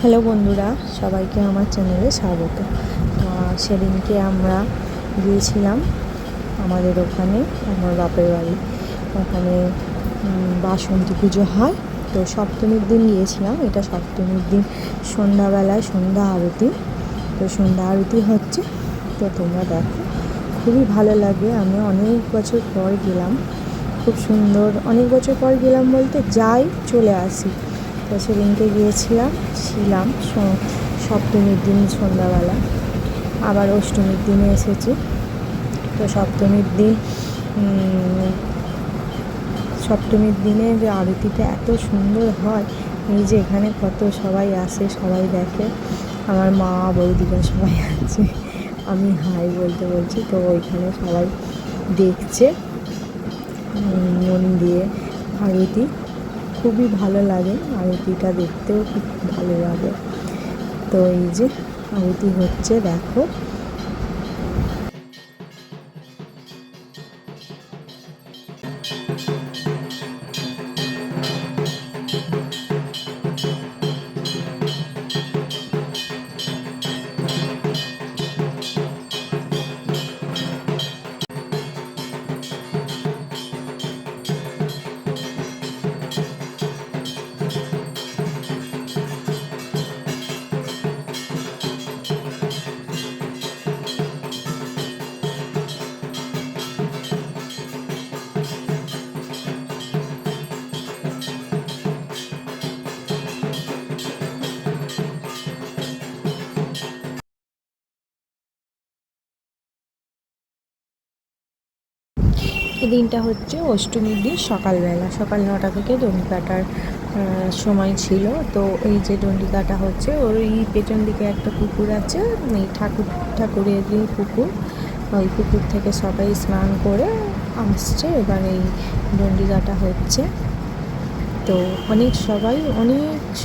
Hello বন্ধুরা, সবাইকে আমার চ্যানেলে স্বাগত। তো সেদিনকে আমরা গিয়েছিলাম আমাদের ওখানে, আমার বাপের বাড়ি। ওখানে বাসন্তী পুজো হয়। তো সপ্তমীর দিন গিয়েছিলাম। এটা সপ্তমীর দিন সন্ধ্যাবেলায় সন্ধ্যা আরতি। তো সন্ধ্যা আরতি হচ্ছে, তো তোমরা দেখো, খুবই ভালো লাগে। আমি অনেক বছর পর গেলাম, খুব সুন্দর। অনেক বছর পর গেলাম বলতে যাই চলে আসি। তো সেদিনকে গিয়েছিলাম, ছিলাম সপ্তমীর দিন সন্ধ্যাবেলা, আবার অষ্টমীর দিনে এসেছি। তো সপ্তমীর দিনে যে আরতিটা এত সুন্দর হয়, এই যে এখানে কত সবাই আসে, সবাই দেখে। আমার মা বৌদিরা সবাই আছে, আমি হাই বলতে বলছি। তো ওইখানে সবাই দেখছে মন দিয়ে আরতি। খুবই ভালো লাগে, আরতিটা দেখতেও খুব ভালো লাগে। তো এই যে আরতি হচ্ছে, দেখো। এই দিনটা হচ্ছে অষ্টমীর দিন সকালবেলা, সকাল 9টা থেকে ডন্ডি কাটার সময় ছিল। তো এই যে ডন্ডি কাটা হচ্ছে, ওই পেছন দিকে একটা পুকুর আছে, এই ঠাকুরেরই পুকুর। ওই পুকুর থেকে সবাই স্নান করে আসছে, এবার এই ডন্ডি কাটা হচ্ছে। তো অনেক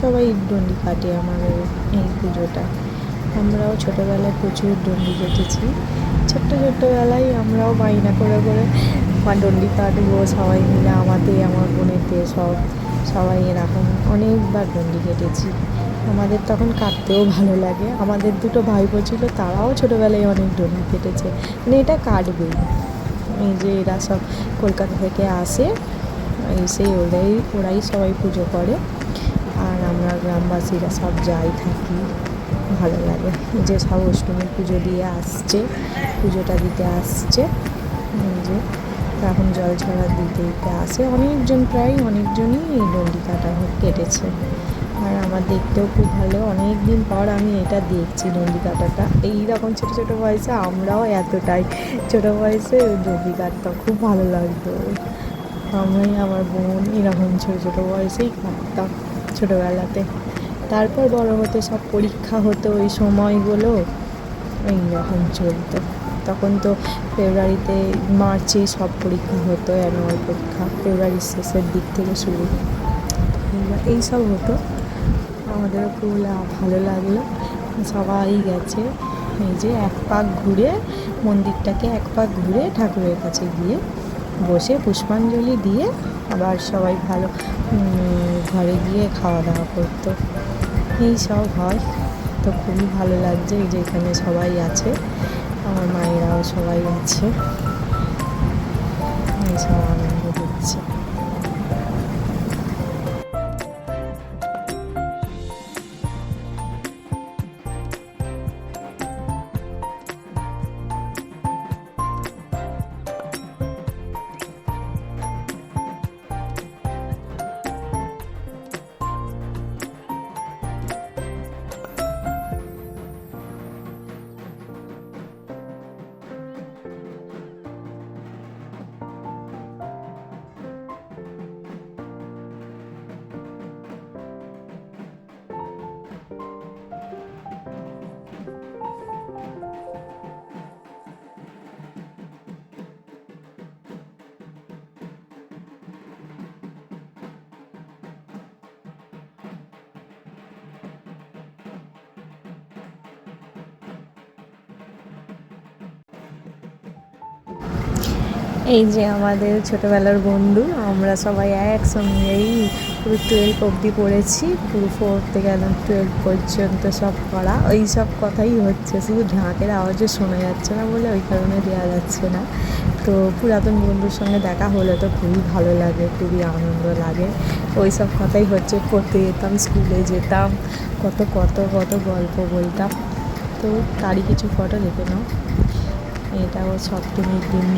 সবাই ডন্ডি কাটে আমাদের এই পুজোটা। আমরাও ছোটোবেলায় প্রচুর ডন্ডি কেটেছি। ছোট্টবেলায় আমরাও বায়না করে করে ডন্ডি কাটবো সবাই মিলে, আমার বোনেতে সবাই এরকম অনেকবার ডন্ডি কেটেছি। আমাদের তখন কাটতেও ভালো লাগে। আমাদের দুটো ভাইপো ছিল, তারাও ছোটোবেলায় অনেক ডন্ডি কেটেছে। মানে এটা কাটবেই। এই যে এরা সব কলকাতা থেকে আসে, সেই ওরাই সবাই পুজো করে, আর আমরা গ্রামবাসীরা সব যাই থাকি। ভালো লাগে যে সব অষ্টমীর পুজোটা দিতে আসছে। যে এখন জল ছড়া দিতে আসে প্রায় অনেকজনই এই ডন্ডি কাটা কেটেছে। আর আমার দেখতেও খুব ভালো, অনেক দিন পর আমি এটা দেখছি ডন্ডি কাটাটা। এইরকম ছোটো ছোটো বয়সে আমরাও এতটাই ছোটো বয়সে ডন্ডি কাটতাম, খুব ভালো লাগতো। আমি আমার বোন এরকম ছোটো ছোটো বয়সেই কাটতাম ছোটোবেলাতে। তারপর বড় হতে সব পরীক্ষা হতো, ওই সময়গুলো এইরকম চলতো। তখন তো মার্চেই সব পরীক্ষা হতো, অ্যানুয়াল পরীক্ষা ফেব্রুয়ারির শেষের দিক থেকে শুরু, এইসব হতো। আমাদেরও খুব ভালো লাগলো। সবাই গেছে, এই যে মন্দিরটাকে এক পাক ঘুরে ঠাকুরের কাছে গিয়ে বসে পুষ্পাঞ্জলি দিয়ে আবার সবাই ঘরে গিয়ে খাওয়া দাওয়া করতো। এই সব হয়। তো খুবই ভালো লাগছে। এই যে এখানে সবাই আছে, আমার মায়েরাও সবাই আছে, এই সব আনন্দ হচ্ছে। এই যে আমাদের ছোটোবেলার বন্ধু, আমরা সবাই একসঙ্গেই পুরো 12 অবধি পড়েছি, পুরো 4 থেকে একদম 12 পর্যন্ত সব পড়া। ওই সব কথাই হচ্ছে, শুধু ঢাকের আওয়াজও শোনা যাচ্ছে না বলে ওই কারণে দেওয়া যাচ্ছে না। তো পুরাতন বন্ধুর সঙ্গে দেখা হলে তো খুবই ভালো লাগে, খুবই আনন্দ লাগে। ওই সব কথাই হচ্ছে, পড়তে যেতাম, স্কুলে যেতাম, কত কত কত গল্প বলতাম। তো তারই কিছু ফটো দেখে নাও। এটাও সপ্তমীর দিন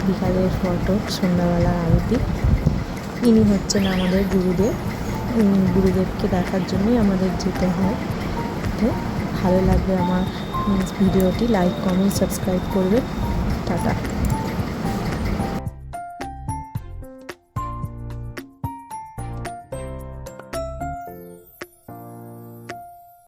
বিকালের ফটো, সন্ধ্যাবেলার আরতি। ইনি হচ্ছেন আমাদের গুরুদেব। গুরুদেবকে দেখার জন্যই আমাদের যেতে হয়। তো ভালো লাগবে আমার ভিডিওটি, লাইক, কমেন্ট, সাবস্ক্রাইব করবেন। টাটা।